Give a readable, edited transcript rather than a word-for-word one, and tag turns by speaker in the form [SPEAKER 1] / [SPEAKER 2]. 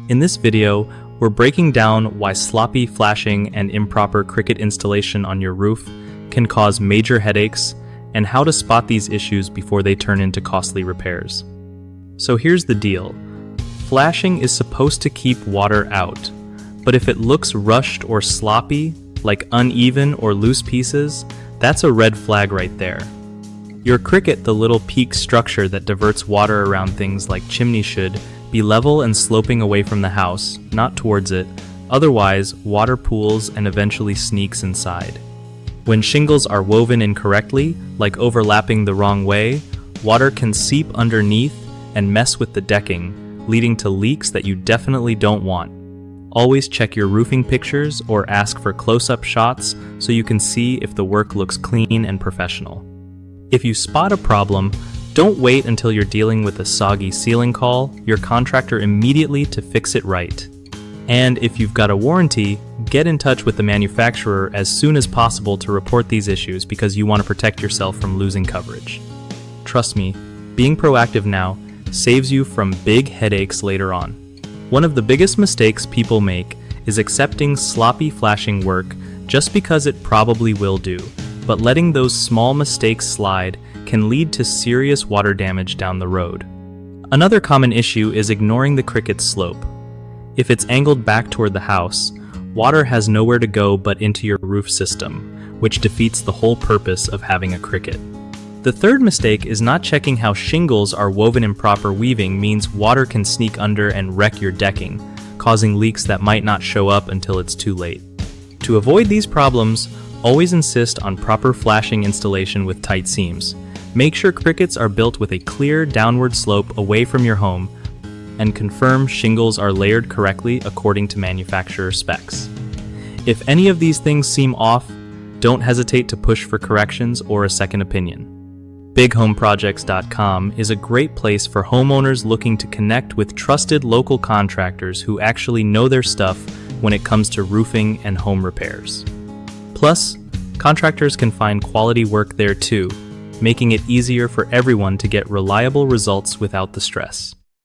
[SPEAKER 1] In this video, we're breaking down why sloppy flashing and improper cricket installation on your roof can cause major headaches and how to spot these issues before they turn into costly repairs. So here's the deal. Flashing is supposed to keep water out, but if it looks rushed or sloppy, like uneven or loose pieces, that's a red flag right there. Your cricket, the little peak structure that diverts water around things like chimneys, should be level and sloping away from the house, not towards it. Otherwise, water pools and eventually sneaks inside. When shingles are woven incorrectly, like overlapping the wrong way, water can seep underneath and mess with the decking, leading to leaks that you definitely don't want. Always check your roofing pictures or ask for close-up shots so you can see if the work looks clean and professional. If you spot a problem, don't wait until you're dealing with a soggy ceiling. Call your contractor immediately to fix it right. And if you've got a warranty, get in touch with the manufacturer as soon as possible to report these issues because you want to protect yourself from losing coverage. Trust me, being proactive now saves you from big headaches later on. One of the biggest mistakes people make is accepting sloppy flashing work just because it probably will do, but letting those small mistakes slide can lead to serious water damage down the road. Another common issue is ignoring the cricket's slope. If it's angled back toward the house, water has nowhere to go but into your roof system, which defeats the whole purpose of having a cricket. The third mistake is not checking how shingles are woven. Improper weaving means water can sneak under and wreck your decking, causing leaks that might not show up until it's too late. To avoid these problems, always insist on proper flashing installation with tight seams. Make sure crickets are built with a clear downward slope away from your home, and confirm shingles are layered correctly according to manufacturer specs. If any of these things seem off, don't hesitate to push for corrections or a second opinion. BigHomeProjects.com is a great place for homeowners looking to connect with trusted local contractors who actually know their stuff when it comes to roofing and home repairs. Plus, contractors can find quality work there too, making it easier for everyone to get reliable results without the stress.